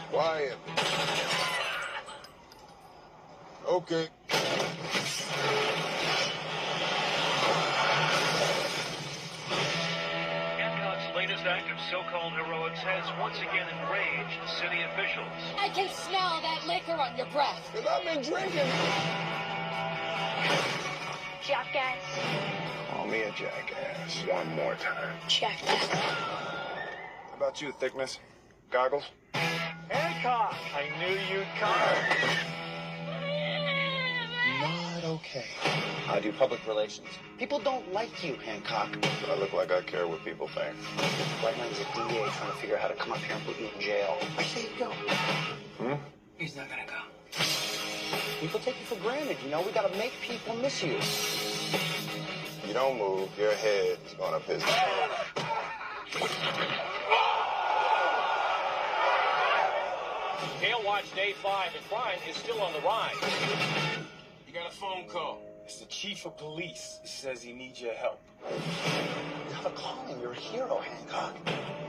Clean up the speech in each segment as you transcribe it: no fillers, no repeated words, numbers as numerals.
Quiet. Okay. Hancock's latest act of so-called heroics has once again enraged city officials. I can smell that liquor on your breath. Because I've been drinking. Jackass. Call me a jackass one more time. Jackass. How about you, Thickness? Goggles? Hancock, I knew you'd come. Not okay. I do public relations. People don't like you, Hancock. I look like I care what people think. Gladden's a DA trying to figure out how to come up here and put you in jail. I say you go. He's not gonna go. People take you for granted, you know? We gotta make people miss you. You don't move, your head is gonna piss me off. Jail Watch Day 5 and crime is still on the rise. You got a phone call. It's the chief of police. He says he needs your help. You have a calling. You're a hero, Hancock.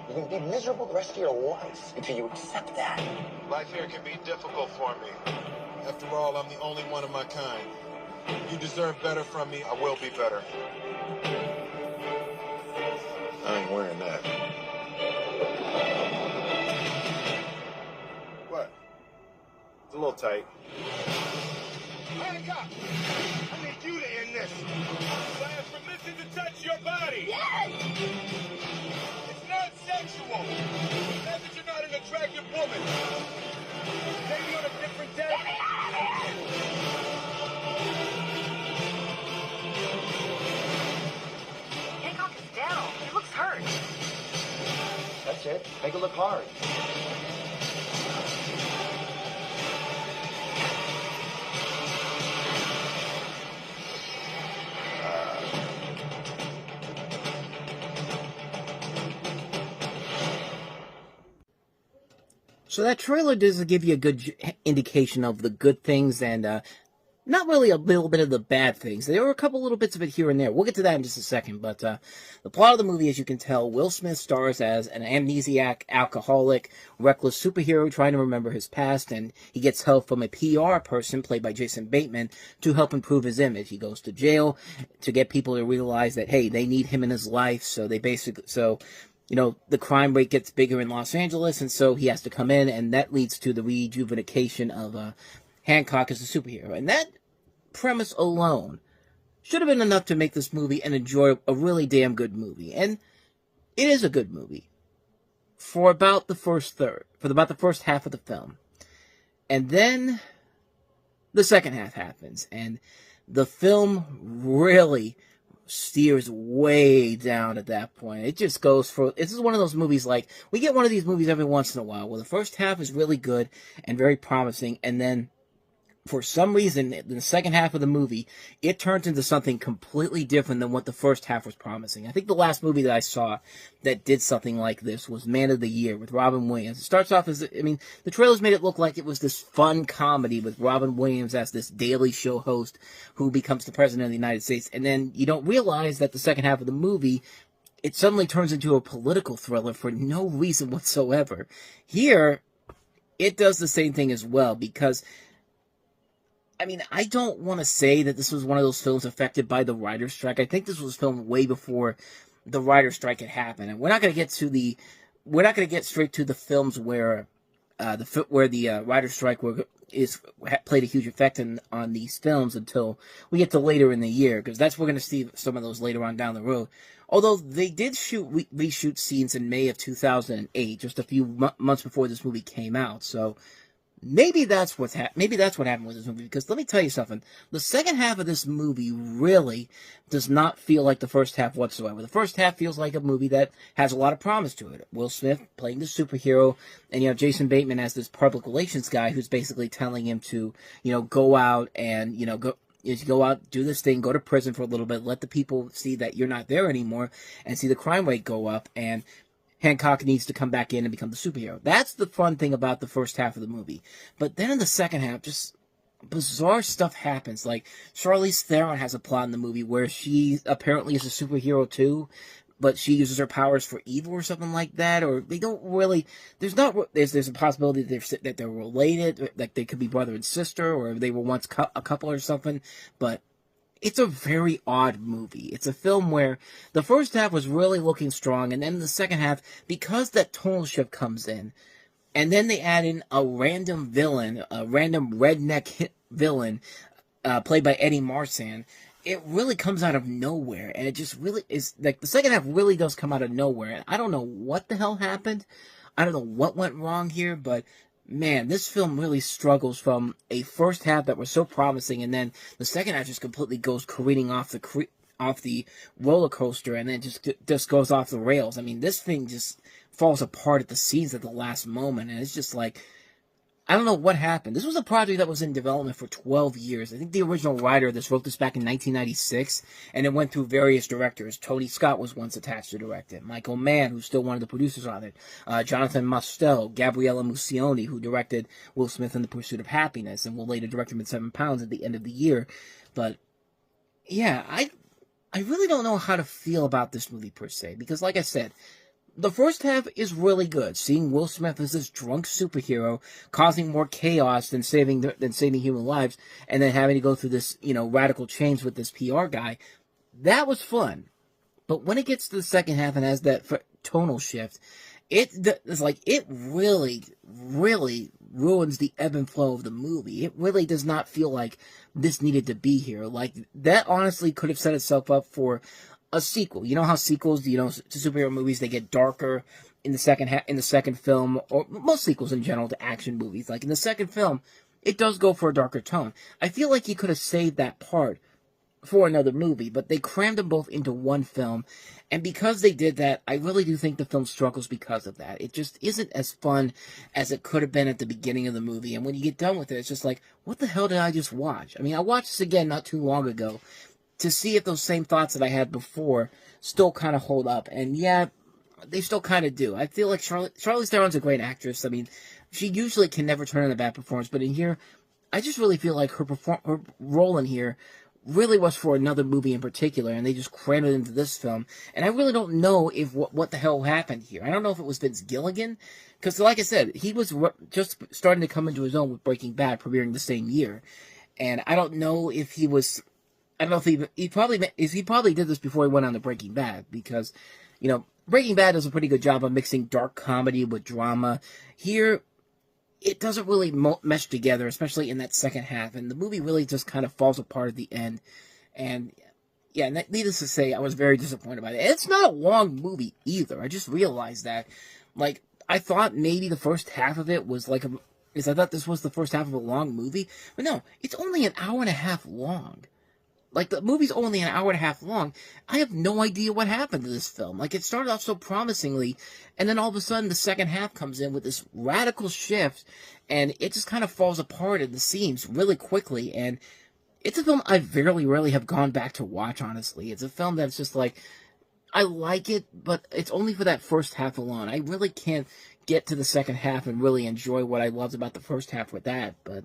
You're gonna be miserable the rest of your life until you accept that. Life here can be difficult for me. After all, I'm the only one of my kind. You deserve better from me. I will be better. I ain't wearing that. What? It's a little tight. Hancock! I need you to end this. I have permission to touch your body. Yes! It's not sexual. Not that you're not an attractive woman. Maybe on a different day. Get me out of here! Hancock is down. He looks hurt. That's it. Make it look hard. So that trailer does give you a good indication of the good things and not really a little bit of the bad things. There were a couple little bits of it here and there. We'll get to that in just a second. But the plot of the movie, as you can tell, Will Smith stars as an amnesiac, alcoholic, reckless superhero trying to remember his past, and he gets help from a PR person played by Jason Bateman to help improve his image. He goes to jail to get people to realize that, hey, they need him in his life. So you know, the crime rate gets bigger in Los Angeles, and so he has to come in, and that leads to the rejuvenation of Hancock as a superhero. And that premise alone should have been enough to make this movie and enjoy a really damn good movie. And it is a good movie for about the first third, for about the first half of the film. And then the second half happens, and the film really steers way down at that point. It just goes for, this is one of those movies, like, we get one of these movies every once in a while, where the first half is really good and very promising, and then for some reason, in the second half of the movie, it turns into something completely different than what the first half was promising. I think the last movie that I saw that did something like this was Man of the Year with Robin Williams. It starts off as, I mean, the trailers made it look like it was this fun comedy with Robin Williams as this Daily Show host who becomes the president of the United States. And then you don't realize that the second half of the movie, it suddenly turns into a political thriller for no reason whatsoever. Here, it does the same thing as well, because I mean, I don't want to say that this was one of those films affected by the writer's strike. I think this was filmed way before the writer's strike had happened. And we're not going to get straight to the films where the writer's strike played a huge effect on these films until we get to later in the year, because we're going to see some of those later on down the road. Although they did reshoot scenes in May of 2008, just a few months before this movie came out. So maybe that's what happened with this movie, because let me tell you something. The second half of this movie really does not feel like the first half whatsoever. The first half feels like a movie that has a lot of promise to it. Will Smith playing the superhero, and you have Jason Bateman as this public relations guy who's basically telling him to, go out and, go out, do this thing, go to prison for a little bit, let the people see that you're not there anymore, and see the crime rate go up, and Hancock needs to come back in and become the superhero. That's the fun thing about the first half of the movie. But then in the second half, just bizarre stuff happens. Like, Charlize Theron has a plot in the movie where she apparently is a superhero too. but she uses her powers for evil or something like that, or they don't really, there's a possibility that they're related, like they could be brother and sister, or they were once a couple or something, but it's a very odd movie. It's a film where the first half was really looking strong, and then the second half, because that tonal shift comes in, and then they add in a random villain, a random redneck villain, played by Eddie Marsan, it really comes out of nowhere, and it just really is, like, the second half really does come out of nowhere, and I don't know what the hell happened, I don't know what went wrong here, but man, this film really struggles from a first half that was so promising, and then the second half just completely goes careening off the roller coaster, and then just goes off the rails. I mean, this thing just falls apart at the seams at the last moment, and it's just like, I don't know what happened. This was a project that was in development for 12 years. I think the original writer of this wrote this back in 1996, and it went through various directors. Tony Scott was once attached to direct it. Michael Mann, who's still one of the producers on it. Jonathan Mostel, Gabriella Muccioni, who directed Will Smith in The Pursuit of Happiness, and will later direct him in 7 Pounds at the end of the year. But, yeah, I really don't know how to feel about this movie, per se, because, like I said, the first half is really good. Seeing Will Smith as this drunk superhero causing more chaos than saving human lives, and then having to go through this, radical change with this PR guy, that was fun. But when it gets to the second half and has that tonal shift, it's like it really, really ruins the ebb and flow of the movie. It really does not feel like this needed to be here. Like, that honestly could have set itself up for a sequel. You know how sequels, to superhero movies, they get darker in the second film, or most sequels in general to action movies. Like, in the second film, it does go for a darker tone. I feel like you could have saved that part for another movie, but they crammed them both into one film, and because they did that, I really do think the film struggles because of that. It just isn't as fun as it could have been at the beginning of the movie, and when you get done with it, it's just like, what the hell did I just watch? I mean, I watched this again not too long ago, to see if those same thoughts that I had before still kind of hold up. And yeah, they still kind of do. I feel like Charlize Theron's a great actress. I mean, she usually can never turn in a bad performance, but in here, I just really feel like her role in here really was for another movie in particular, and they just crammed it into this film. And I really don't know if what the hell happened here. I don't know if it was Vince Gilligan, because like I said, he was just starting to come into his own with Breaking Bad premiering the same year. And I don't know if he was... I don't know if he probably did this before he went on to Breaking Bad, because, Breaking Bad does a pretty good job of mixing dark comedy with drama. Here, it doesn't really mesh together, especially in that second half, and the movie really just kind of falls apart at the end. And yeah, needless to say, I was very disappointed by it. It's not a long movie either. I just realized that. Like, I thought maybe the first half of it was like I thought this was the first half of a long movie, but no, it's only an hour and a half long. Like, the movie's only an hour and a half long. I have no idea what happened to this film. Like, it started off so promisingly, and then all of a sudden the second half comes in with this radical shift, and it just kind of falls apart at the seams really quickly, and it's a film I rarely have gone back to watch, honestly. It's a film that's just like, I like it, but it's only for that first half alone. I really can't get to the second half and really enjoy what I loved about the first half with that, but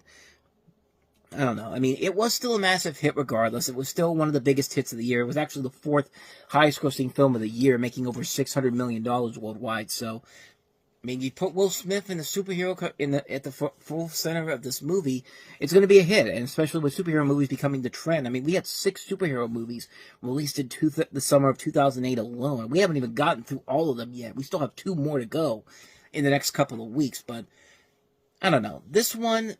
I don't know. I mean, it was still a massive hit regardless. It was still one of the biggest hits of the year. It was actually the 4th highest grossing film of the year, making over $600 million worldwide. So, I mean, you put Will Smith in the superhero at the full center of this movie, it's going to be a hit, and especially with superhero movies becoming the trend. I mean, we had 6 superhero movies released in the summer of 2008 alone. We haven't even gotten through all of them yet. We still have 2 more to go in the next couple of weeks, but I don't know. This one,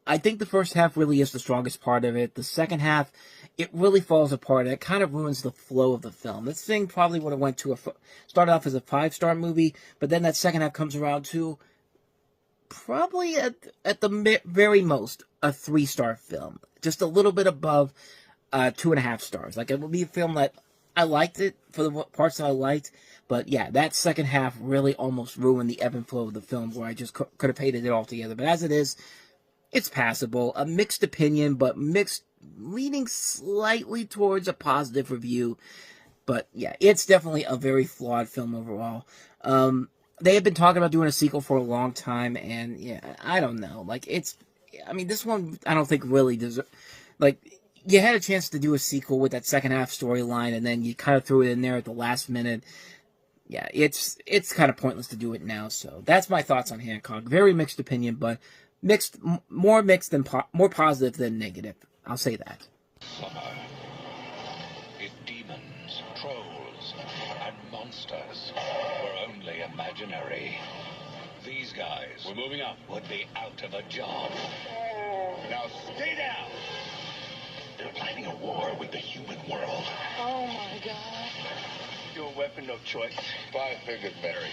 I think the first half really is the strongest part of it. The second half, it really falls apart, and it kind of ruins the flow of the film. This thing probably would have started off as a 5-star movie, but then that second half comes around to probably at the very most a 3-star film, just a little bit above 2.5 stars. Like, it would be a film that I liked it for the parts that I liked, but yeah, that second half really almost ruined the ebb and flow of the film, where I just could have hated it altogether. But as it is, it's passable. A mixed opinion, but leaning slightly towards a positive review. But yeah, it's definitely a very flawed film overall. They have been talking about doing a sequel for a long time, and yeah, I don't know. Like, this one, I don't think really deserves, like, you had a chance to do a sequel with that second half storyline, and then you kind of threw it in there at the last minute. Yeah, it's kind of pointless to do it now. So that's my thoughts on Hancock. Very mixed opinion, but more mixed than more positive than negative. I'll say that. Summer. If demons, trolls, and monsters were only imaginary, these guys, we're moving up, would be out of a job. Now stay down! They're planning a war with the human world. Oh my god. Your weapon of choice. Five-fingered Mary.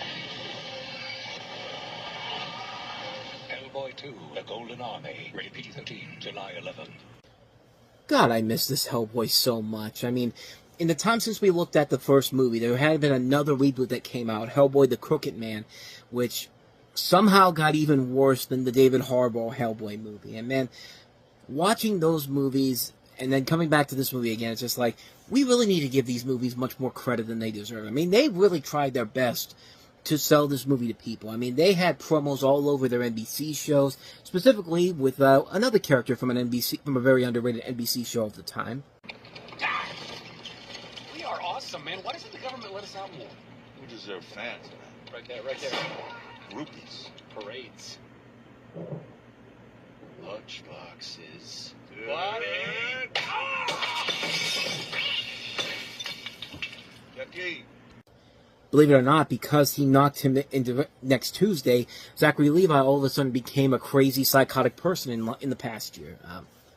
Hellboy 2, The Golden Army. Rated PG-13, July 11th. God, I miss this Hellboy so much. I mean, in the time since we looked at the first movie, there had been another reboot that came out, Hellboy the Crooked Man, which somehow got even worse than the David Harbour Hellboy movie. And man, watching those movies and then coming back to this movie again, it's just like, we really need to give these movies much more credit than they deserve. I mean, they really tried their best to sell this movie to people. I mean, they had promos all over their NBC shows, specifically with another character from a very underrated NBC show of the time. We are awesome, man. Why doesn't the government let us out more? We deserve fans, man. Right there, right there. Groupies. Parades. Lunchboxes. What? Jackie. Believe it or not, because he knocked him into next Tuesday, Zachary Levi all of a sudden became a crazy, psychotic person in the past year.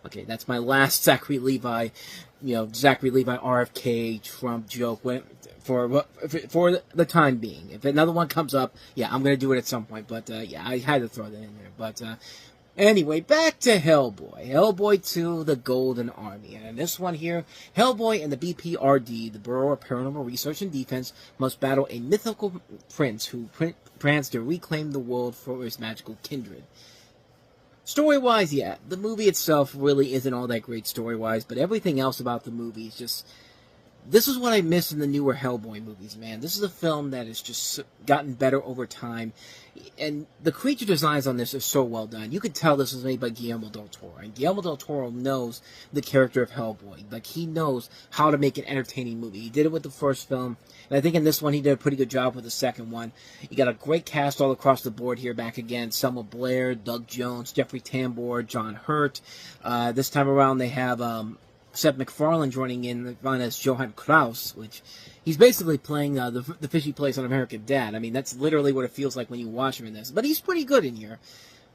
Okay, that's my last Zachary Levi RFK Trump joke for the time being. If another one comes up, yeah, I'm going to do it at some point. But, yeah, I had to throw that in there. But, anyway, back to Hellboy. Hellboy 2, The Golden Army. And in this one here, Hellboy and the BPRD, the Bureau of Paranormal Research and Defense, must battle a mythical prince who plans to reclaim the world for his magical kindred. Story-wise, yeah, the movie itself really isn't all that great story-wise, but everything else about the movie is just... This is what I miss in the newer Hellboy movies, man. This is a film that has just gotten better over time. And the creature designs on this are so well done. You could tell this was made by Guillermo del Toro. And Guillermo del Toro knows the character of Hellboy. Like, he knows how to make an entertaining movie. He did it with the first film. And I think in this one, he did a pretty good job with the second one. You got a great cast all across the board here back again. Selma Blair, Doug Jones, Jeffrey Tambor, John Hurt. This time around, they have... Seth MacFarlane joining in as Johann Kraus, which he's basically playing the fish he plays on American Dad. I mean, that's literally what it feels like when you watch him in this. But he's pretty good in here.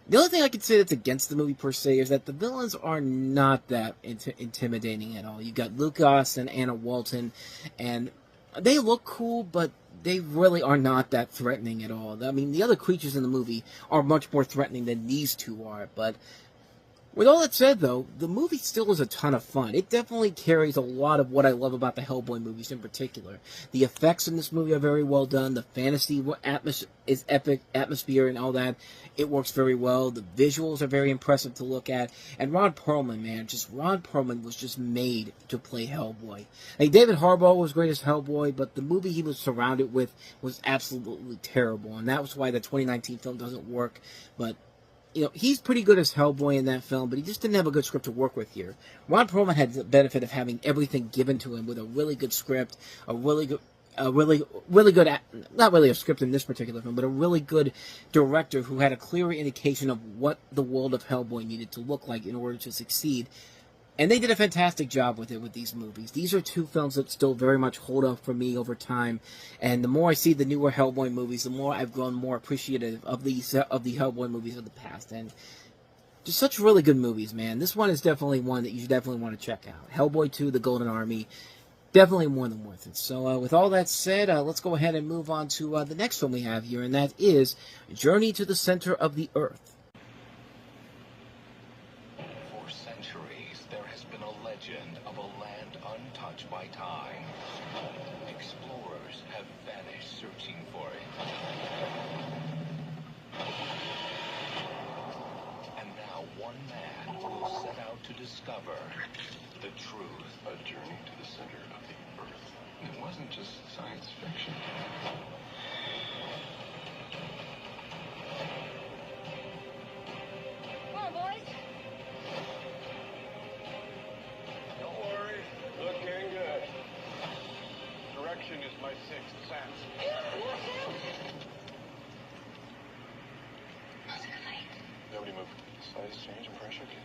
The only thing I could say that's against the movie per se is that the villains are not that intimidating at all. You got Lucas and Anna Walton, and they look cool, but they really are not that threatening at all. I mean, the other creatures in the movie are much more threatening than these two are, but... With all that said, though, the movie still is a ton of fun. It definitely carries a lot of what I love about the Hellboy movies in particular. The effects in this movie are very well done. The fantasy is epic atmosphere and all that. It works very well. The visuals are very impressive to look at. And Ron Perlman, man, Ron Perlman was just made to play Hellboy. Like, David Harbour was great as Hellboy, but the movie he was surrounded with was absolutely terrible. And that was why the 2019 film doesn't work. But... you know, he's pretty good as Hellboy in that film, but he just didn't have a good script to work with here. Ron Perlman had the benefit of having everything given to him with a really good script, really good, not really a script in this particular film, but a really good director who had a clearer indication of what the world of Hellboy needed to look like in order to succeed. And they did a fantastic job with it with these movies. These are two films that still very much hold up for me over time. And the more I see the newer Hellboy movies, the more I've grown more appreciative of the Hellboy movies of the past. And just such really good movies, man. This one is definitely one that you definitely want to check out. Hellboy 2, The Golden Army. Definitely more than worth it. So with all that said, let's go ahead and move on to the next film we have here. And that is Journey to the Center of the Earth. Of a land untouched by time. Explorers have vanished searching for it. And now one man will set out to discover the truth. A journey to the center of the earth. It wasn't just science fiction. Come on, boys. Nobody moved. Slightest change in pressure can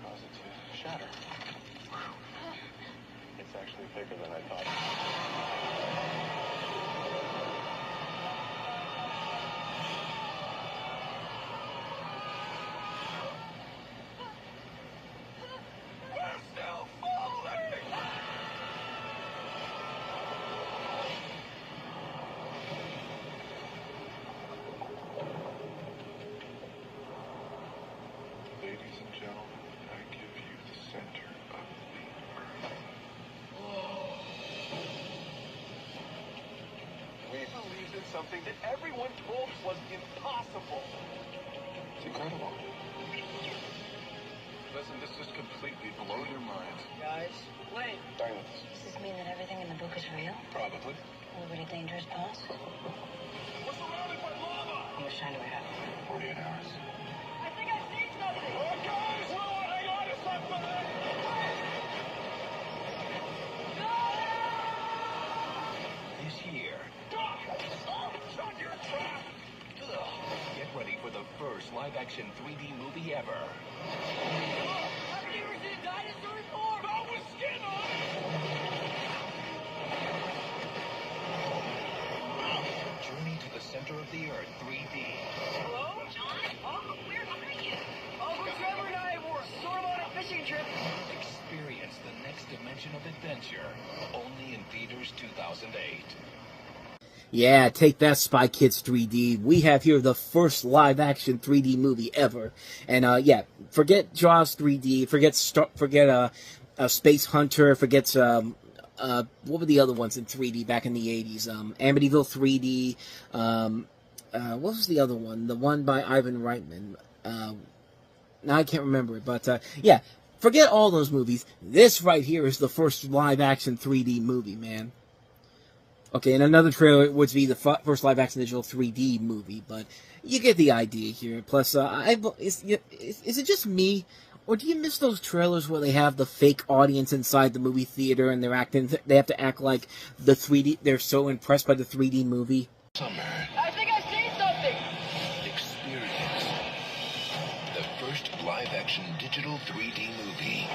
cause it to shatter. It's actually bigger than I thought. We're still falling! Ladies and gentlemen, I give you the center of the earth. We believed in something that everyone told us was impossible. It's incredible. Listen, this just completely blow your mind. Guys, wait. Silence. Does this mean that everything in the book is real? Probably. Already dangerous past? We're surrounded by lava! How much time do we have? 48 hours. I think I see something. Oh, guys! Whoa, hang on to something! This year, Shut your trap! get ready for the first live-action 3D movie ever. Have you ever seen a dinosaur before? Not with skin on it! Journey to the Center of the Earth 3D. Hello? John? Oh, where are you? Uncle Trevor and I were sort of on a fishing trip. Experience the next dimension of adventure. Only in theaters 2008. Yeah, take that, Spy Kids 3D. We have here the first live-action 3D movie ever. And, yeah, forget Jaws 3D, forget Space Hunter, forget, what were the other ones in 3D back in the 80s? Amityville 3D, what was the other one? The one by Ivan Reitman. Now I can't remember it, but, yeah, forget all those movies. This right here is the first live-action 3D movie, man. Okay, and another trailer would be the first live-action digital 3D movie, but you get the idea here. Plus, is it just me, or do you miss those trailers where they have the fake audience inside the movie theater and they have to act like the 3D, they're so impressed by the 3D movie? Summer. I think I see something. Experience the first live-action digital 3D movie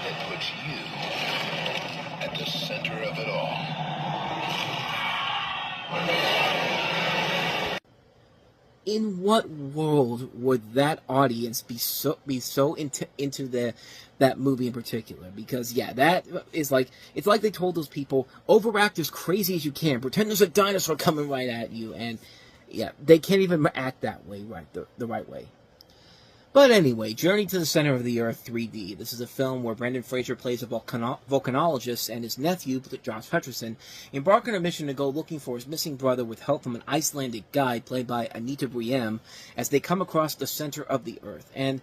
that puts you at the center of it all. In what world would that audience be so into that movie in particular? Because yeah, that is like, it's like they told those people, overact as crazy as you can, pretend there's a dinosaur coming right at you, and yeah, they can't even act that way the right way. But anyway, Journey to the Center of the Earth 3D. This is a film where Brendan Fraser plays a volcanologist, and his nephew, Josh Hutcherson, embark on a mission to go looking for his missing brother with help from an Icelandic guide played by Anita Briem as they come across the center of the Earth. And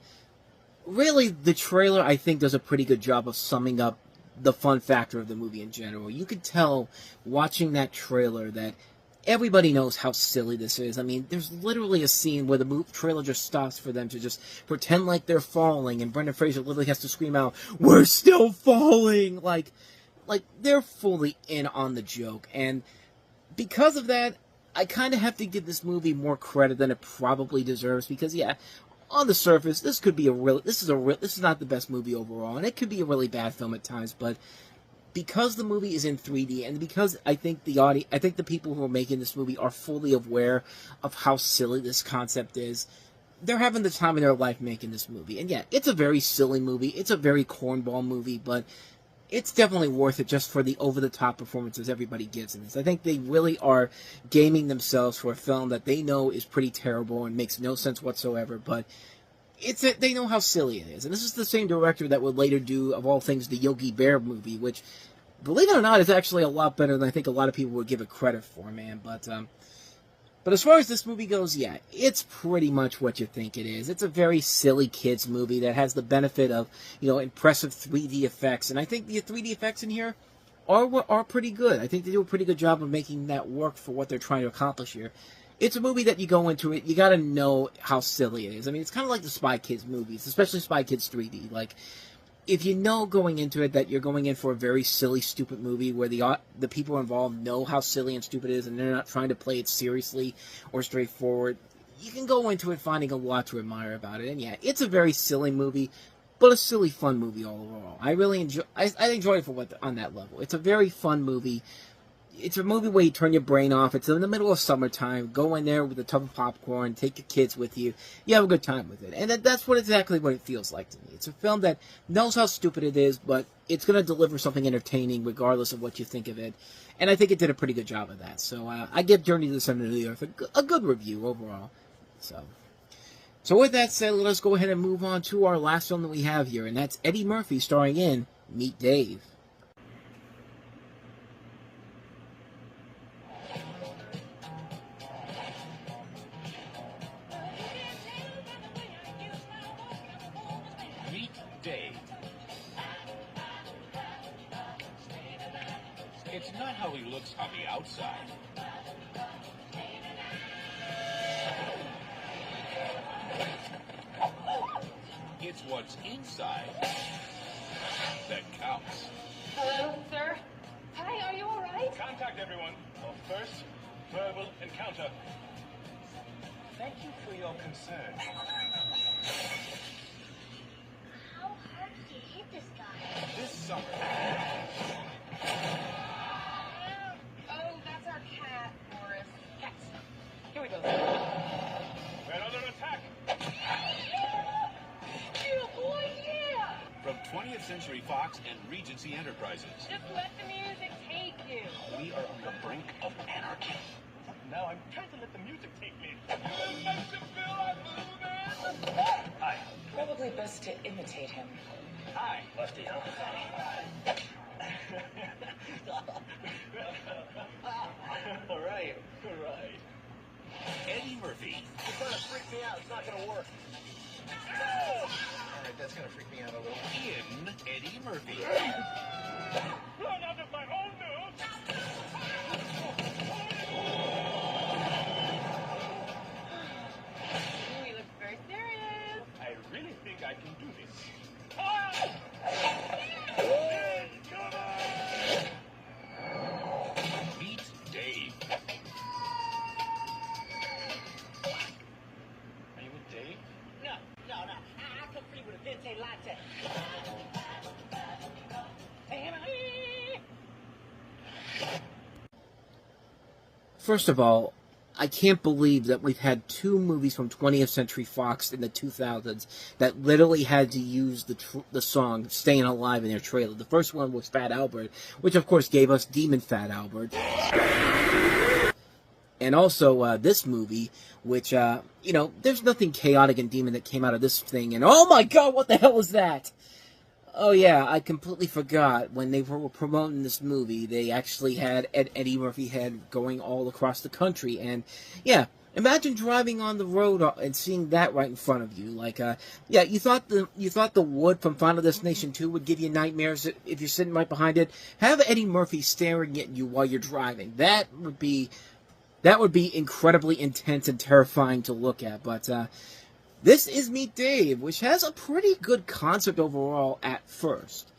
really, the trailer, I think, does a pretty good job of summing up the fun factor of the movie in general. You could tell, watching that trailer, that everybody knows how silly this is. I mean, there's literally a scene where the trailer just stops for them to just pretend like they're falling, and Brendan Fraser literally has to scream out, "We're still falling!" Like they're fully in on the joke. And because of that, I kind of have to give this movie more credit than it probably deserves, because yeah, on the surface, this is not the best movie overall, and it could be a really bad film at times, but because the movie is in 3D, and because I think the people who are making this movie are fully aware of how silly this concept is, they're having the time of their life making this movie. And yeah, it's a very silly movie, it's a very cornball movie, but it's definitely worth it just for the over-the-top performances everybody gives in this. I think they really are gaming themselves for a film that they know is pretty terrible and makes no sense whatsoever, but they know how silly it is. And this is the same director that would later do, of all things, the Yogi Bear movie, which, believe it or not, is actually a lot better than I think a lot of people would give it credit for, man. But as far as this movie goes, yeah, it's pretty much what you think it is. It's a very silly kids movie that has the benefit of, impressive 3D effects. And I think the 3D effects in here are pretty good. I think they do a pretty good job of making that work for what they're trying to accomplish here. It's a movie that you go into it, you gotta know how silly it is. I mean, it's kind of like the Spy Kids movies, especially Spy Kids 3D. Like, if you know going into it that you're going in for a very silly, stupid movie where the people involved know how silly and stupid it is and they're not trying to play it seriously or straightforward, you can go into it finding a lot to admire about it. And yeah, it's a very silly movie, but a silly, fun movie all overall. I really enjoy. I enjoy it for on that level. It's a very fun movie. It's a movie where you turn your brain off. It's in the middle of summertime. Go in there with a tub of popcorn. Take your kids with you. You have a good time with it. And that's exactly what it feels like to me. It's a film that knows how stupid it is, but it's going to deliver something entertaining regardless of what you think of it. And I think it did a pretty good job of that. So I give Journey to the Center of the Earth a good review overall. So with that said, let us go ahead and move on to our last film that we have here. And that's Eddie Murphy starring in Meet Dave. Dave. It's not how he looks on the outside. It's what's inside that counts. Hello, sir. Hi, are you all right? Contact everyone. Our first verbal encounter. Thank you for your concern. How hard did you hit this guy? This summer. Oh, that's our cat, Taurus. Cats. Here we go. We're under attack. Yeah, boy, yeah! From 20th Century Fox and Regency Enterprises. Just let the music take you. We are on the brink of anarchy. Now I'm trying to let the music take me. Hi. Probably best to imitate him. Hi. Lefty, huh? All right. Eddie Murphy. You're trying to freak me out. It's not going to work. All right, that's going to freak me out a little. In Eddie Murphy. Run out of my own news. He looks very serious. I really think I can do this. Meet Dave. Are you with Dave? No. I come free with a venti latte. First of all, I can't believe that we've had two movies from 20th Century Fox in the 2000s that literally had to use the song Staying Alive in their trailer. The first one was Fat Albert, which of course gave us Demon Fat Albert. And also this movie, which, there's nothing chaotic and demon that came out of this thing. And oh my god, what the hell is that? Oh yeah, I completely forgot. When they were promoting this movie, they actually had Eddie Murphy head going all across the country. And yeah, imagine driving on the road and seeing that right in front of you. Like, you thought the wood from Final Destination 2 would give you nightmares if you're sitting right behind it. Have Eddie Murphy staring at you while you're driving. That would be incredibly intense and terrifying to look at. But this is Meet Dave, which has a pretty good concept overall at first.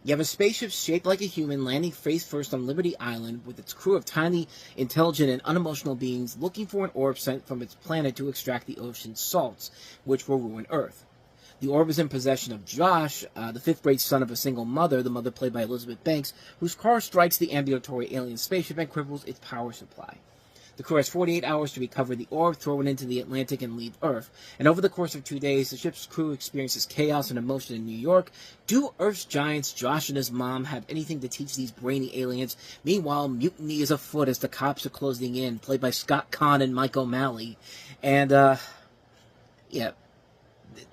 You have a spaceship shaped like a human landing face first on Liberty Island with its crew of tiny, intelligent, and unemotional beings looking for an orb sent from its planet to extract the ocean's salts, which will ruin Earth. The orb is in possession of Josh, the fifth-grade son of a single mother, the mother played by Elizabeth Banks, whose car strikes the ambulatory alien spaceship and cripples its power supply. The crew has 48 hours to recover the orb, throw it into the Atlantic, and leave Earth. And over the course of 2 days, the ship's crew experiences chaos and emotion in New York. Do Earth's giants, Josh and his mom, have anything to teach these brainy aliens? Meanwhile, mutiny is afoot as the cops are closing in, played by Scott Conn and Mike O'Malley. And, yeah,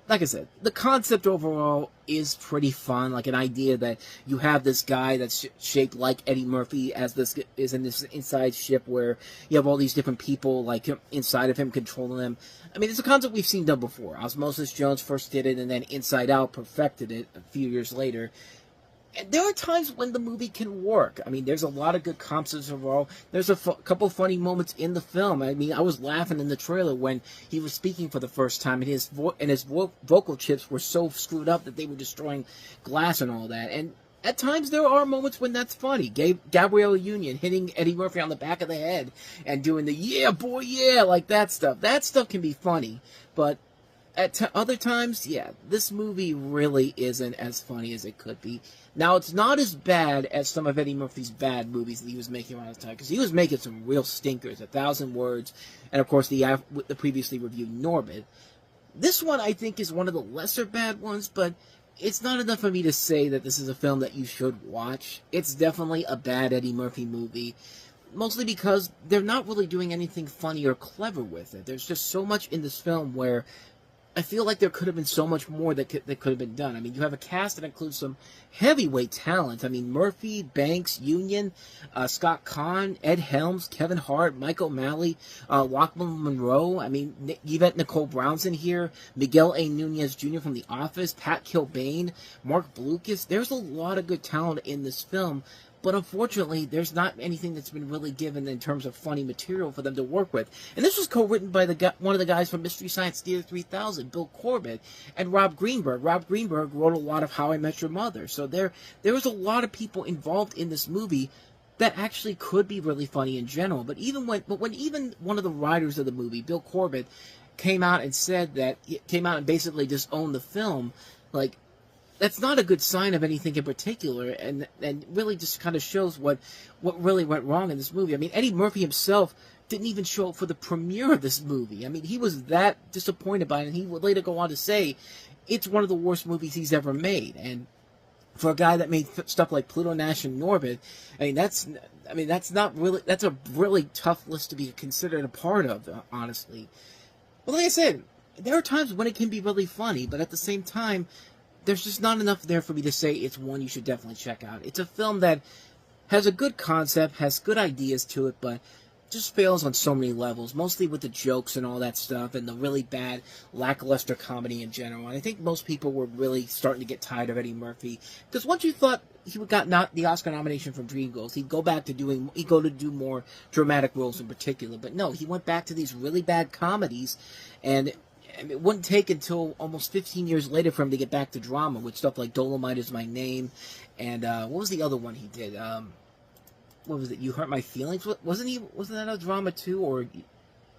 like I said, the concept overall is pretty fun. Like an idea that you have this guy that's shaped like Eddie Murphy as this is in this inside ship where you have all these different people like inside of him controlling them. I mean, it's a concept we've seen done before. Osmosis Jones first did it, and then Inside Out perfected it a few years later. there are times when the movie can work. I mean, there's a lot of good concepts overall. There's a couple funny moments in the film. I mean, I was laughing in the trailer when he was speaking for the first time, and his vocal chips were so screwed up that they were destroying glass and all that. And at times there are moments when that's funny. Gabrielle Union hitting Eddie Murphy on the back of the head and doing the "yeah, boy, yeah," like that stuff. That stuff can be funny, but at other times, yeah, this movie really isn't as funny as it could be. Now, it's not as bad as some of Eddie Murphy's bad movies that he was making around the time, because he was making some real stinkers, 1,000 Words, and of course the previously reviewed Norbit. This one, I think, is one of the lesser bad ones, but it's not enough for me to say that this is a film that you should watch. It's definitely a bad Eddie Murphy movie, mostly because they're not really doing anything funny or clever with it. There's just so much in this film where I feel like there could have been so much more that could have been done. I mean, you have a cast that includes some heavyweight talent. I mean, Murphy, Banks, Union, Scott Conn, Ed Helms, Kevin Hart, Mike O'Malley, Lachlan Monroe. I mean, Yvette Nicole Brown's in here. Miguel A. Nunez Jr. from The Office, Pat Kilbane, Mark Blucas. There's a lot of good talent in this film. But unfortunately, there's not anything that's been really given in terms of funny material for them to work with. And this was co-written by one of the guys from Mystery Science Theater 3000, Bill Corbett, and Rob Greenberg. Rob Greenberg wrote a lot of How I Met Your Mother. So there was a lot of people involved in this movie that actually could be really funny in general. But when even one of the writers of the movie, Bill Corbett, came out and basically just owned the film, like, that's not a good sign of anything in particular, and really just kind of shows what really went wrong in this movie. I mean, Eddie Murphy himself didn't even show up for the premiere of this movie. I mean, he was that disappointed by it, and he would later go on to say it's one of the worst movies he's ever made. And for a guy that made stuff like Pluto Nash and Norbit, that's a really tough list to be considered a part of, honestly. But like I said, there are times when it can be really funny, but at the same time, there's just not enough there for me to say it's one you should definitely check out. It's a film that has a good concept, has good ideas to it, but just fails on so many levels, mostly with the jokes and all that stuff, and the really bad, lackluster comedy in general. And I think most people were really starting to get tired of Eddie Murphy, because once you thought he got the Oscar nomination for Dreamgirls, he'd go to do more dramatic roles in particular. But no, he went back to these really bad comedies, and it wouldn't take until almost 15 years later for him to get back to drama with stuff like Dolomite Is My Name, and what was the other one he did? What was it? You Hurt My Feelings? Wasn't that a drama too? Or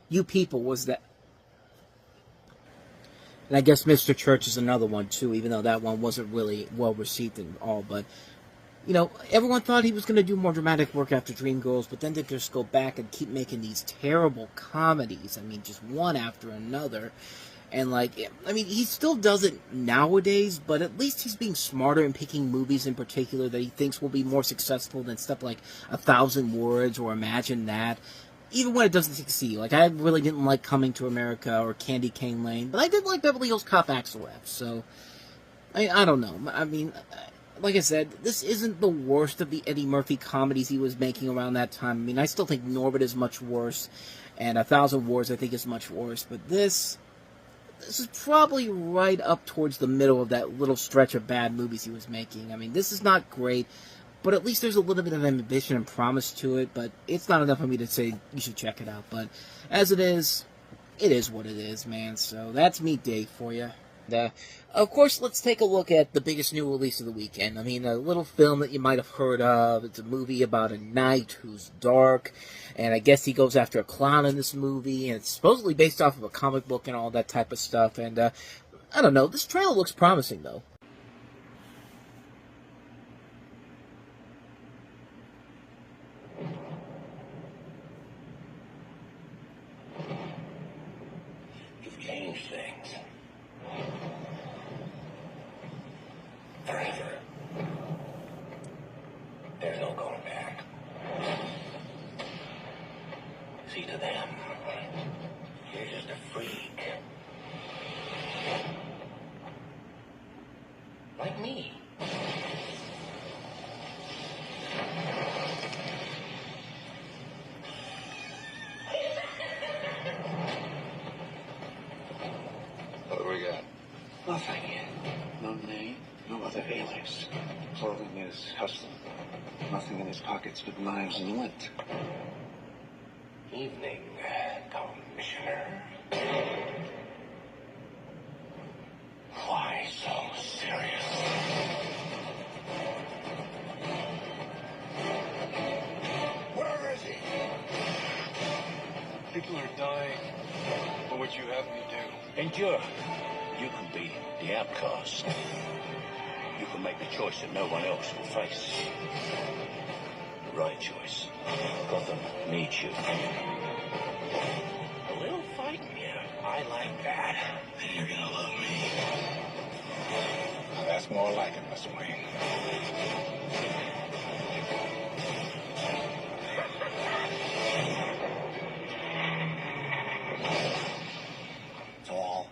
You People was that? And I guess Mr. Church is another one too, even though that one wasn't really well received and all. But you know, everyone thought he was going to do more dramatic work after Dreamgirls, but then to just go back and keep making these terrible comedies. I mean, just one after another. And, he still does it nowadays, but at least he's being smarter in picking movies in particular that he thinks will be more successful than stuff like 1,000 Words or Imagine That. Even when it doesn't succeed. Like, I really didn't like Coming to America or Candy Cane Lane, but I did like Beverly Hills Cop Axel F, so I don't know. I mean, like I said, this isn't the worst of the Eddie Murphy comedies he was making around that time. I mean, I still think Norbit is much worse, and 1,000 Wars I think is much worse, but this is probably right up towards the middle of that little stretch of bad movies he was making. I mean, this is not great, but at least there's a little bit of ambition and promise to it, but it's not enough for me to say you should check it out. But as it is what it is, man. So that's me, Dave, for you. Of course, let's take a look at the biggest new release of the weekend. I mean, a little film that you might have heard of. It's a movie about a knight who's dark, and I guess he goes after a clown in this movie, and it's supposedly based off of a comic book and all that type of stuff, and I don't know, this trailer looks promising, though. You've changed things. Forever. There's no going back. See, to them, you're just a freak. Like me. What do we got? Nothing. No name, No other alias. Clothing is hustling. Nothing in his pockets but knives and lint. Evening, Commissioner. Why so serious? Where is he? People are dying. What would you have me do? Endure. You can be the outcast. You can make the choice that no one else will face. The right choice. Gotham needs you. A little fighting here. I like that. And you're gonna love me. Now, that's more like it, Mr. Wayne. It's all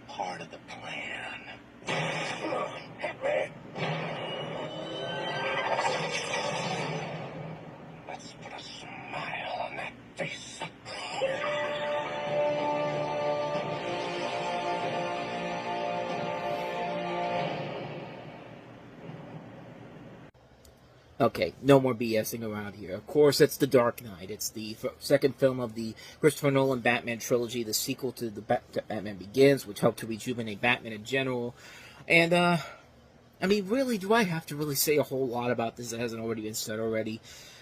part of the plan. Let's put a smile on that face. Okay, no more BSing around here. Of course, it's The Dark Knight. It's the second film of the Christopher Nolan Batman trilogy, the sequel to the Batman Begins, which helped to rejuvenate Batman in general. And, I mean, really, do I have to really say a whole lot about this that hasn't already been said already?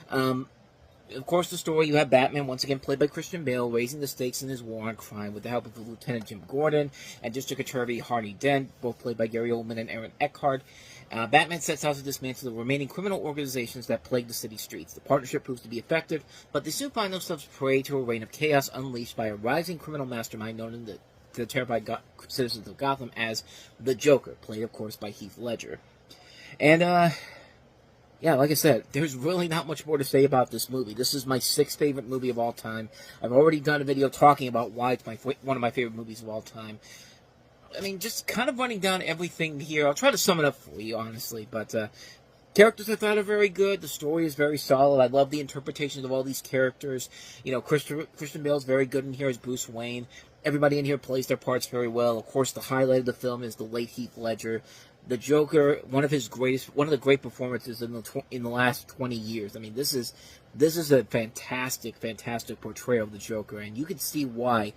Of course, the story, you have Batman, once again played by Christian Bale, raising the stakes in his war on crime with the help of Lieutenant Jim Gordon and District Attorney Harvey Dent, both played by Gary Oldman and Aaron Eckhart. Batman sets out to dismantle the remaining criminal organizations that plague the city streets. The partnership proves to be effective, but they soon find themselves prey to a reign of chaos unleashed by a rising criminal mastermind known to the terrified citizens of Gotham as the Joker, played, of course, by Heath Ledger. And, yeah, like I said, there's really not much more to say about this movie. This is my 6th favorite movie of all time. I've already done a video talking about why it's one of my favorite movies of all time. I mean, just kind of running down everything here. I'll try to sum it up for you, honestly. But characters I thought are very good. The story is very solid. I love the interpretations of all these characters. You know, Christian Bale's very good in here as Bruce Wayne. Everybody in here plays their parts very well. Of course, the highlight of the film is the late Heath Ledger. The Joker, one of the great performances in the last 20 years. I mean, this is a fantastic portrayal of the Joker, and you can see why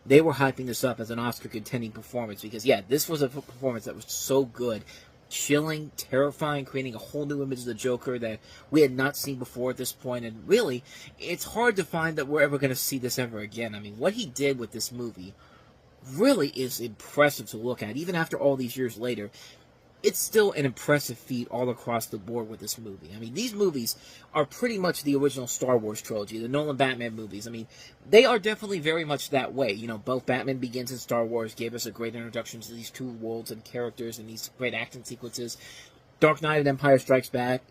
they were hyping this up as an Oscar-contending performance, because, yeah, this was a performance that was so good. Chilling, terrifying, creating a whole new image of the Joker that we had not seen before at this point, and really, it's hard to find that we're ever going to see this ever again. I mean, what he did with this movie really is impressive to look at. Even after all these years later, it's still an impressive feat all across the board with this movie. I mean, these movies are pretty much the original Star Wars trilogy, the Nolan Batman movies. I mean, they are definitely very much that way. You know, both Batman Begins and Star Wars gave us a great introduction to these two worlds and characters and these great action sequences. Dark Knight and Empire Strikes Back,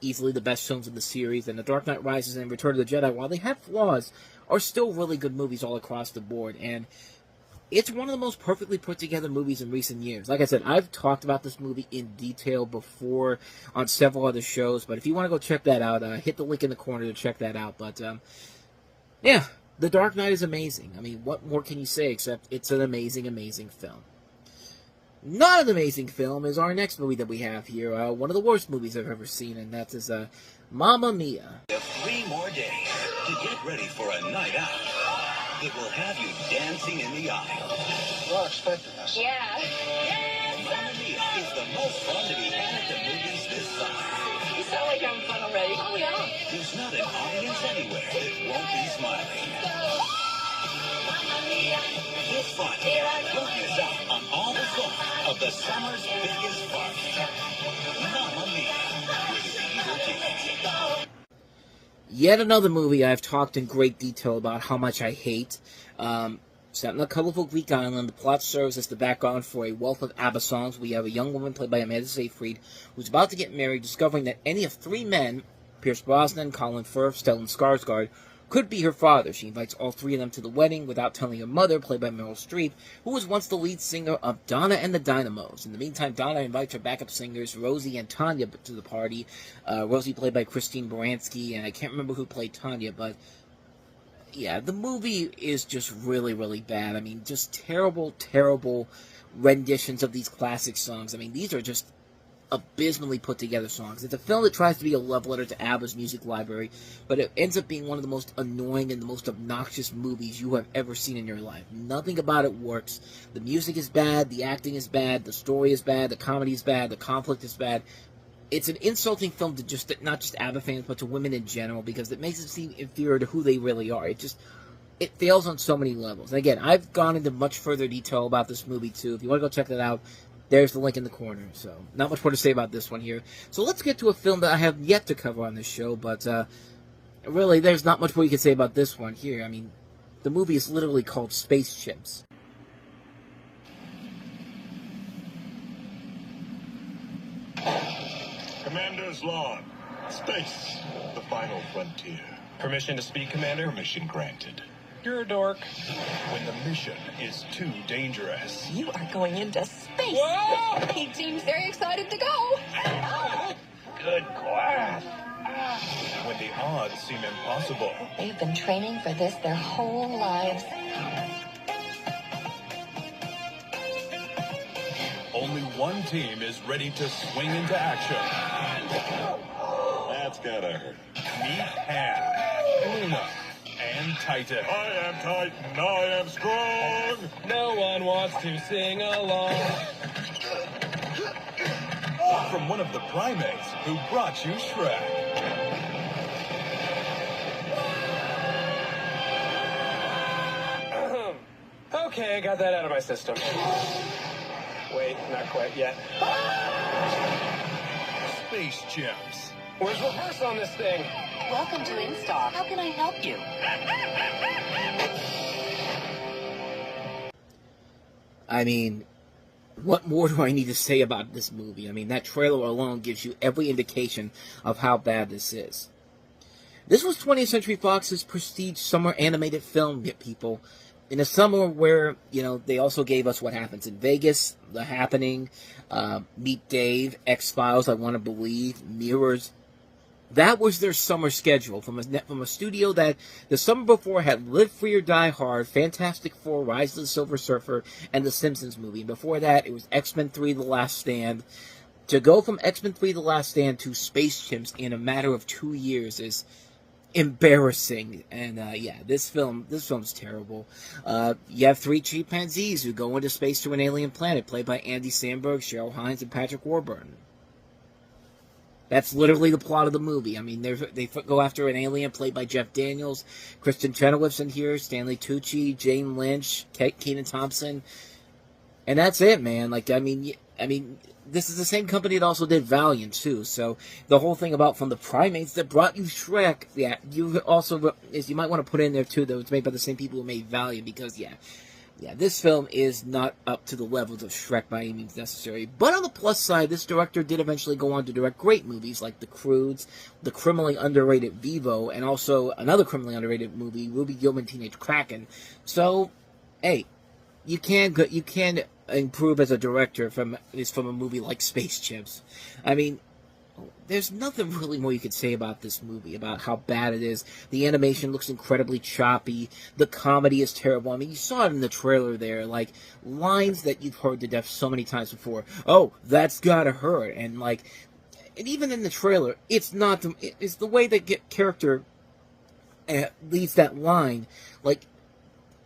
easily the best films in the series, and The Dark Knight Rises and Return of the Jedi, while they have flaws, are still really good movies all across the board. And it's one of the most perfectly put together movies in recent years. Like I said, I've talked about this movie in detail before on several other shows, but if you want to go check that out, hit the link in the corner to check that out. But, yeah, The Dark Knight is amazing. I mean, what more can you say except it's an amazing, amazing film. Not an amazing film is our next movie that we have here, one of the worst movies I've ever seen, and that is Mamma Mia. 3 more days to get ready for a night out. It will have you dancing in the aisle. You're expecting us. Yeah. Mamma Mia is the most fun to be had at the movies this summer. You sound like having fun already. Oh, yeah. There's not an audience anywhere that won't be smiling. It's fun. Don't miss out on all the fun of the summer's biggest fun. Mamma Mia. Yet another movie I've talked in great detail about how much I hate. Set in a colorful Greek island, the plot serves as the background for a wealth of ABBA songs. We have a young woman played by Amanda Seyfried who's about to get married, discovering that any of 3 men, Pierce Brosnan, Colin Firth, Stellan Skarsgård, could be her father. She invites all 3 of them to the wedding without telling her mother, played by Meryl Streep, who was once the lead singer of Donna and the Dynamos. In the meantime, Donna invites her backup singers, Rosie and Tanya, to the party. Rosie played by Christine Baranski, and I can't remember who played Tanya, but yeah, the movie is just really, really bad. I mean, just terrible, terrible renditions of these classic songs. I mean, these are just abysmally put together songs. It's a film that tries to be a love letter to ABBA's music library, but it ends up being one of the most annoying and the most obnoxious movies you have ever seen in your life. Nothing about it works. The music is bad, the acting is bad, the story is bad, the comedy is bad, the conflict is bad. It's an insulting film to not just ABBA fans, but to women in general, because it makes it seem inferior to who they really are. It fails on so many levels. And again, I've gone into much further detail about this movie, too. If you want to go check that out, there's the link in the corner. So, not much more to say about this one here. So, let's get to a film that I have yet to cover on this show, but really, there's not much more you can say about this one here. I mean, the movie is literally called Space Chimps. Commander's log. Space. The final frontier. Permission to speak, Commander? Permission granted. You're a dork. When the mission is too dangerous. You are going into space. Whoa! He seems very excited to go. Good class. When the odds seem impossible. They've been training for this their whole lives. Only one team is ready to swing into action. That's gotta hurt. Meet Han, Luna, and Titan. I am Titan. I am strong. No one wants to sing along. From one of the primates who brought you Shrek. Okay, got that out of my system. Wait, not quite yet. Space Chimps. Where's reverse on this thing? Welcome to Install. How can I help you? I mean, what more do I need to say about this movie? I mean, that trailer alone gives you every indication of how bad this is. This was 20th Century Fox's prestige summer animated film, people. In a summer where, you know, they also gave us What Happens in Vegas, The Happening, Meet Dave, X-Files, I Want to Believe, Mirrors. That was their summer schedule from a studio that the summer before had Live Free or Die Hard, Fantastic Four, Rise of the Silver Surfer, and The Simpsons movie. Before that, it was X-Men 3, The Last Stand. To go from X-Men 3, The Last Stand to Space Chimps in a matter of 2 years is embarrassing. And yeah, this film's terrible. You have 3 chimpanzees who go into space to an alien planet, played by Andy Samberg, Cheryl Hines, and Patrick Warburton. That's literally the plot of the movie. I mean, they go after an alien played by Jeff Daniels, Kristen Chenoweth's in here, Stanley Tucci, Jane Lynch, Kenan Thompson, and that's it, man. Like, I mean, this is the same company that also did Valiant too. So the whole thing about from the primates that brought you Shrek, yeah, you might want to put in there too, though it's made by the same people who made Valiant, because yeah, this film is not up to the levels of Shrek by any means necessary. But on the plus side, this director did eventually go on to direct great movies like The Croods, the criminally underrated Vivo, and also another criminally underrated movie, Ruby Gilman Teenage Kraken. So, hey, you can improve as a director from a movie like Space Chimps. I mean, there's nothing really more you could say about this movie, about how bad it is. The animation looks incredibly choppy. The comedy is terrible. I mean, you saw it in the trailer there, like, lines that you've heard to death so many times before. Oh, that's gotta hurt. And, like, and even in the trailer, it's the way that character leads that line. Like,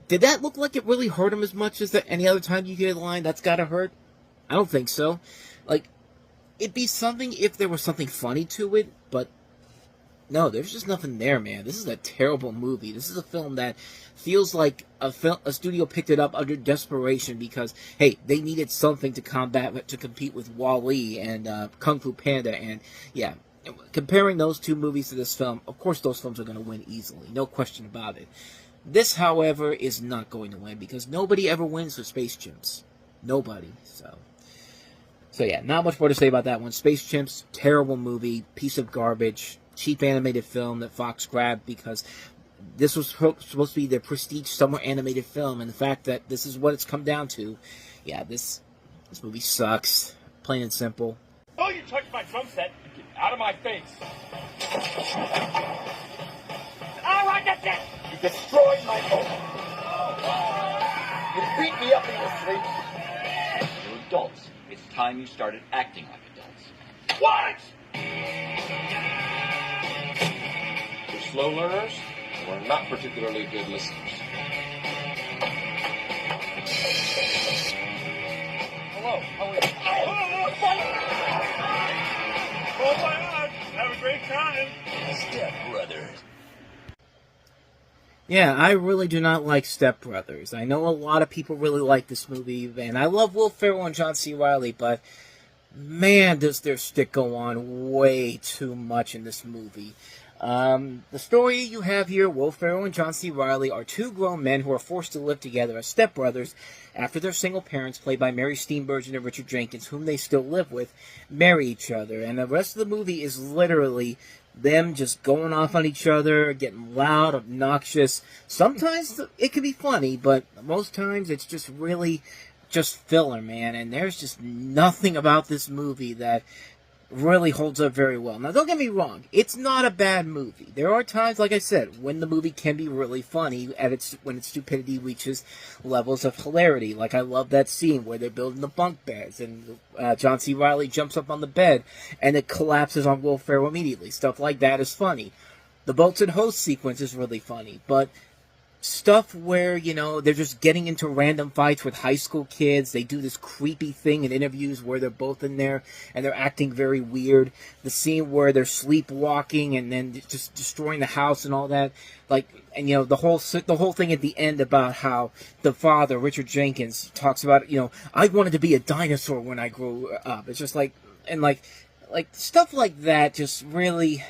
did that look like it really hurt him as much as any other time you hear the line, that's gotta hurt? I don't think so. Like, it'd be something if there was something funny to it, but no, there's just nothing there, man. This is a terrible movie. This is a film that feels like a studio picked it up under desperation because, hey, they needed something to compete with Wall-E and Kung Fu Panda, and yeah, comparing those two movies to this film, of course those films are going to win easily, no question about it. This, however, is not going to win because nobody ever wins with Space Chimps. Nobody, So yeah, not much more to say about that one. Space Chimps, terrible movie, piece of garbage, cheap animated film that Fox grabbed because this was supposed to be their prestige summer animated film, and the fact that this is what it's come down to, yeah, this movie sucks, plain and simple. Oh, you touched my drum set. Get out of my face. All right, that's it. You destroyed my home. You beat me up in your sleep. You're adults. It's time you started acting like adults. What? We're slow learners, and we're not particularly good listeners. Hello, how are you? Oh my God! Have a great time. Step Brothers. Yeah, I really do not like Step Brothers. I know a lot of people really like this movie, and I love Will Ferrell and John C. Reilly, but man, does their stick go on way too much in this movie. The story you have here, Will Ferrell and John C. Reilly are two grown men who are forced to live together as stepbrothers after their single parents, played by Mary Steenburgen and Richard Jenkins, whom they still live with, marry each other. And the rest of the movie is literally them just going off on each other, getting loud, obnoxious. Sometimes it can be funny, but most times it's just really just filler, man. And there's just nothing about this movie that really holds up very well. Now, don't get me wrong. It's not a bad movie. There are times, like I said, when the movie can be really funny when its stupidity reaches levels of hilarity. Like, I love that scene where they're building the bunk beds, and John C. Reilly jumps up on the bed, and it collapses on Will Ferrell immediately. Stuff like that is funny. The boats and hose sequence is really funny, but stuff where, you know, they're just getting into random fights with high school kids. They do this creepy thing in interviews where they're both in there and they're acting very weird. The scene where they're sleepwalking and then just destroying the house and all that. Like, and, you know, the whole thing at the end about how the father, Richard Jenkins, talks about, you know, I wanted to be a dinosaur when I grew up. It's just like, and like stuff like that just really,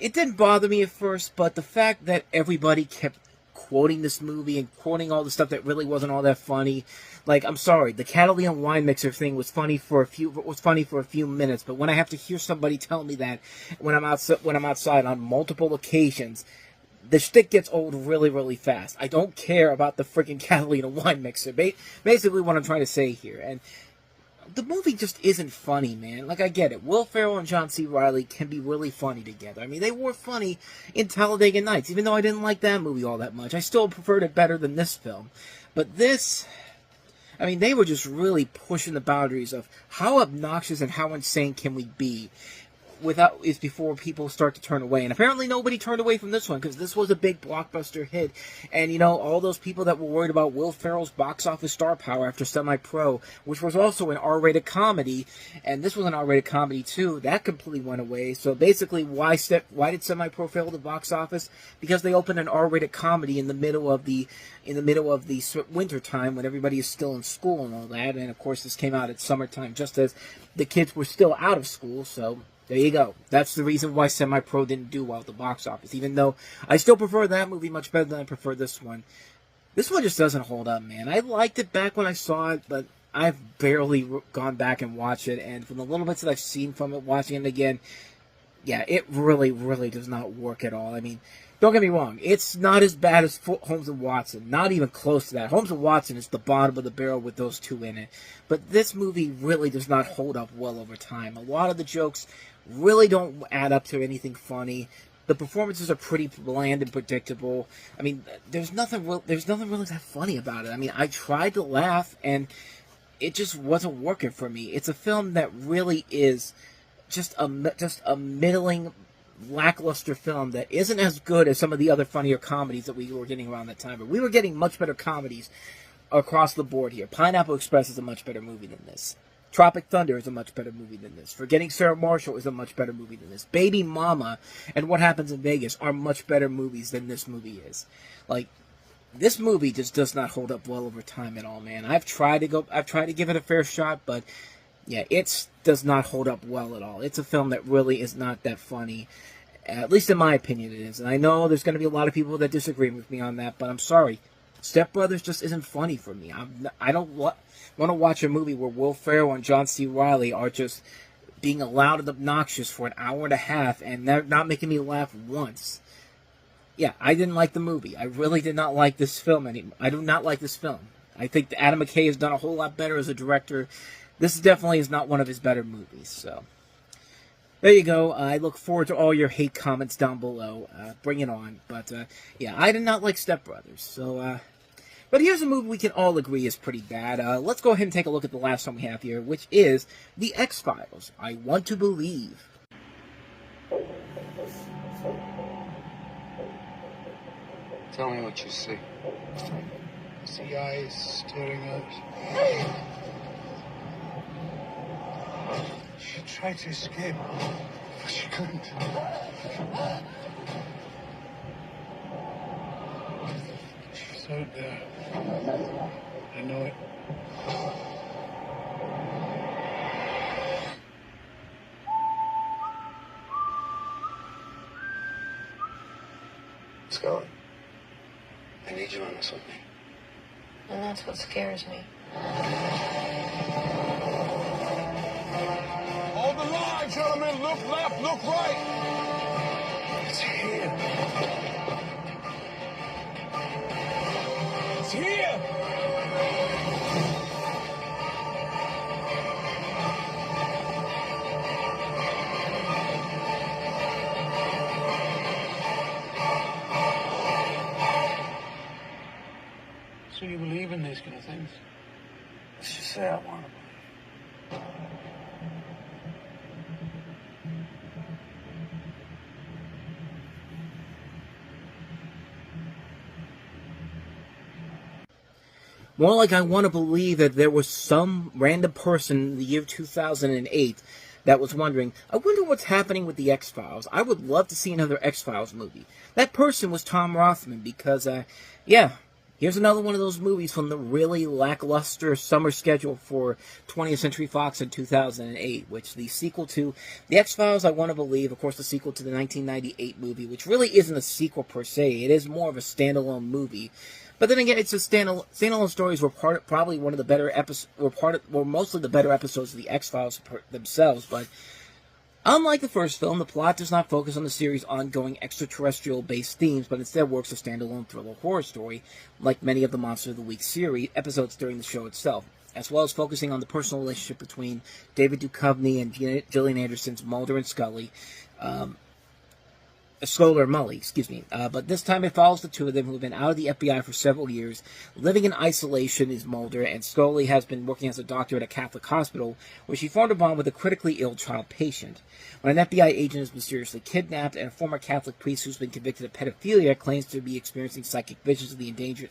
it didn't bother me at first, but the fact that everybody kept quoting this movie and quoting all the stuff that really wasn't all that funny. Like, I'm sorry, the Catalina wine mixer thing was funny for a few minutes, but when I have to hear somebody tell me that when I'm outside on multiple occasions, the shtick gets old really, really fast. I don't care about the freaking Catalina wine mixer. Basically what I'm trying to say here. And the movie just isn't funny, man. Like, I get it. Will Ferrell and John C. Reilly can be really funny together. I mean, they were funny in Talladega Nights, even though I didn't like that movie all that much. I still preferred it better than this film. But this, I mean, they were just really pushing the boundaries of how obnoxious and how insane can we be before people start to turn away. And apparently nobody turned away from this one, because this was a big blockbuster hit. And, you know, all those people that were worried about Will Ferrell's box office star power after Semi-Pro, which was also an R-rated comedy, and this was an R-rated comedy too, that completely went away. So basically, why did Semi-Pro fail the box office? Because they opened an R-rated comedy in the middle of the winter time when everybody is still in school and all that. And of course, this came out at summertime, just as the kids were still out of school. So there you go. That's the reason why Semi-Pro didn't do well at the box office, even though I still prefer that movie much better than I prefer this one. This one just doesn't hold up, man. I liked it back when I saw it, but I've barely gone back and watched it, and from the little bits that I've seen from it, watching it again, yeah, it really, really does not work at all. I mean, don't get me wrong, it's not as bad as Holmes and Watson, not even close to that. Holmes and Watson is the bottom of the barrel with those two in it, but this movie really does not hold up well over time. A lot of the jokes really don't add up to anything funny. The performances are pretty bland and predictable. I mean, there's nothing really that funny about it. I mean, I tried to laugh, and it just wasn't working for me. It's a film that really is just a middling, lackluster film that isn't as good as some of the other funnier comedies that we were getting around that time. But we were getting much better comedies across the board here. Pineapple Express is a much better movie than this. Tropic Thunder is a much better movie than this. Forgetting Sarah Marshall is a much better movie than this. Baby Mama and What Happens in Vegas are much better movies than this movie is. Like, this movie just does not hold up well over time at all, man. I've tried to give it a fair shot, but yeah, it does not hold up well at all. It's a film that really is not that funny. At least in my opinion it is. And I know there's going to be a lot of people that disagree with me on that, but I'm sorry. Step Brothers just isn't funny for me. I don't want to watch a movie where Will Ferrell and John C. Reilly are just being loud and obnoxious for an hour and a half, and they're not making me laugh once. Yeah, I didn't like the movie. I really did not like this film anymore. I do not like this film. I think that Adam McKay has done a whole lot better as a director. This definitely is not one of his better movies, so there you go. I look forward to all your hate comments down below. Bring it on. But, yeah, I did not like Step Brothers. So, But here's a movie we can all agree is pretty bad. Let's go ahead and take a look at the last one we have here, which is The X-Files. I Want to Believe. Tell me what you see. I see eyes staring out. She tried to escape, but she couldn't. She's out there. I know it. Scully, I need you on this with me. And that's what scares me. Hold the line, gentlemen. Look left, look right. It's here. It's here. So you believe in these kind of things? Let's just say I want to believe. More like I want to believe that there was some random person in the year 2008 that was wondering, I wonder what's happening with the X-Files. I would love to see another X-Files movie. That person was Tom Rothman because, yeah, here's another one of those movies from the really lackluster summer schedule for 20th Century Fox in 2008, which the sequel to The X-Files, I Want to Believe, of course the sequel to the 1998 movie, which really isn't a sequel per se. It is more of a standalone movie. But then again, it's a standalone stories were probably one of the better episodes, were mostly the better episodes of the X-Files themselves. But unlike the first film, the plot does not focus on the series' ongoing extraterrestrial-based themes, but instead works a standalone thriller horror story, like many of the Monster of the Week series episodes during the show itself, as well as focusing on the personal relationship between David Duchovny and Gillian Anderson's Mulder and Scully. Scolar Mully, excuse me. But this time it follows the two of them who have been out of the FBI for several years. Living in isolation is Mulder, and Scully has been working as a doctor at a Catholic hospital where she formed a bond with a critically ill child patient. When an FBI agent is mysteriously kidnapped and a former Catholic priest who's been convicted of pedophilia claims to be experiencing psychic visions of the endangered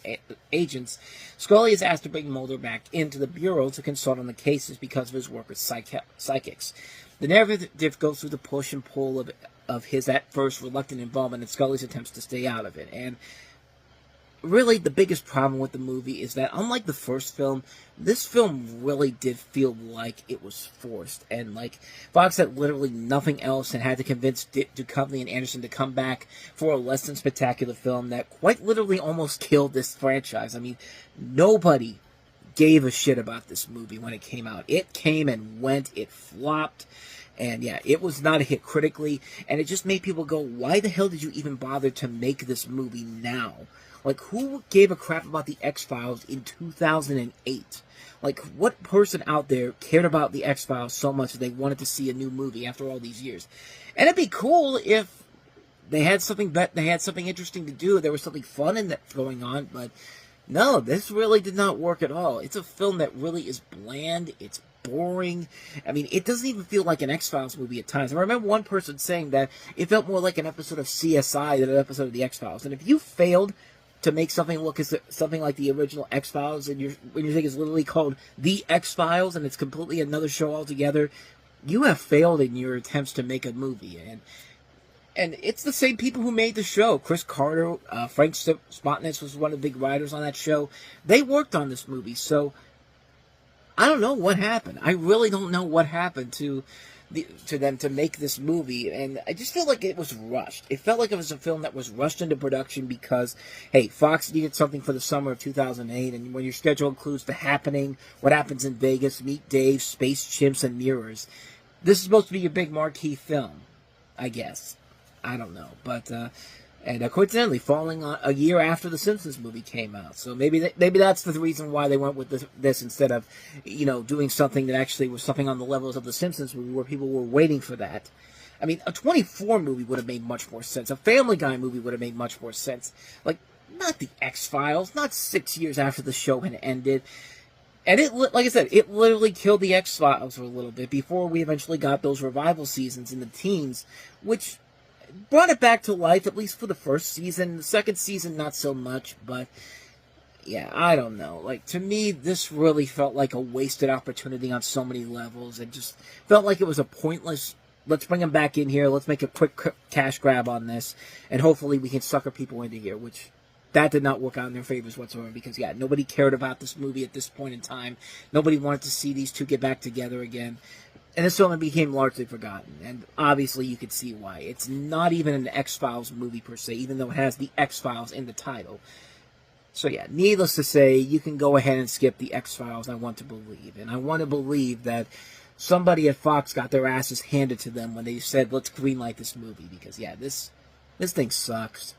agents, Scully is asked to bring Mulder back into the Bureau to consult on the cases because of his work with psychics. The narrative goes through the push and pull of his at first reluctant involvement in Scully's attempts to stay out of it. And really the biggest problem with the movie is that unlike the first film, this film really did feel like it was forced. And like Fox had literally nothing else and had to convince Duchovny and Anderson to come back for a less than spectacular film that quite literally almost killed this franchise. I mean, nobody gave a shit about this movie when it came out. It came and went, it flopped. And yeah, it was not a hit critically, and it just made people go, why the hell did you even bother to make this movie now? Like, who gave a crap about the X-Files in 2008? Like, what person out there cared about the X-Files so much that they wanted to see a new movie after all these years? And it'd be cool if they had something interesting to do, there was something fun in that going on, but no, this really did not work at all. It's a film that really is bland, it's boring. I mean, it doesn't even feel like an X-Files movie at times. I remember one person saying that it felt more like an episode of CSI than an episode of the X-Files. And if you failed to make something look as something like the original X-Files, and when you think it's literally called The X-Files, and it's completely another show altogether, you have failed in your attempts to make a movie. And it's the same people who made the show. Chris Carter, Frank Spotnitz was one of the big writers on that show. They worked on this movie, so I don't know what happened. I really don't know what happened to them to make this movie, and I just feel like it was rushed. It felt like it was a film that was rushed into production because, hey, Fox needed something for the summer of 2008, and when your schedule includes The Happening, What Happens in Vegas, Meet Dave, Space Chimps, and Mirrors, this is supposed to be your big marquee film, I guess. I don't know, but and coincidentally, falling on a year after the Simpsons movie came out, so maybe that's the reason why they went with this instead of, you know, doing something that actually was something on the levels of the Simpsons movie, where people were waiting for that. I mean, a 24 movie would have made much more sense. A Family Guy movie would have made much more sense. Like, not the X-Files, not 6 years after the show had ended. And it, like I said, it literally killed the X-Files for a little bit before we eventually got those revival seasons in the teens, which brought it back to life, at least for the first season. The second season, not so much, but yeah, I don't know. Like, to me, this really felt like a wasted opportunity on so many levels. It just felt like it was a pointless, let's bring them back in here, let's make a quick cash grab on this, and hopefully we can sucker people into here, which that did not work out in their favors whatsoever, because, yeah, nobody cared about this movie at this point in time. Nobody wanted to see these two get back together again. And this film became largely forgotten. And obviously you could see why. It's not even an X-Files movie per se, even though it has the X-Files in the title. So, yeah, needless to say, you can go ahead and skip the X-Files, I want to believe. And I want to believe that somebody at Fox got their asses handed to them when they said, let's greenlight this movie. Because, yeah, this thing sucks.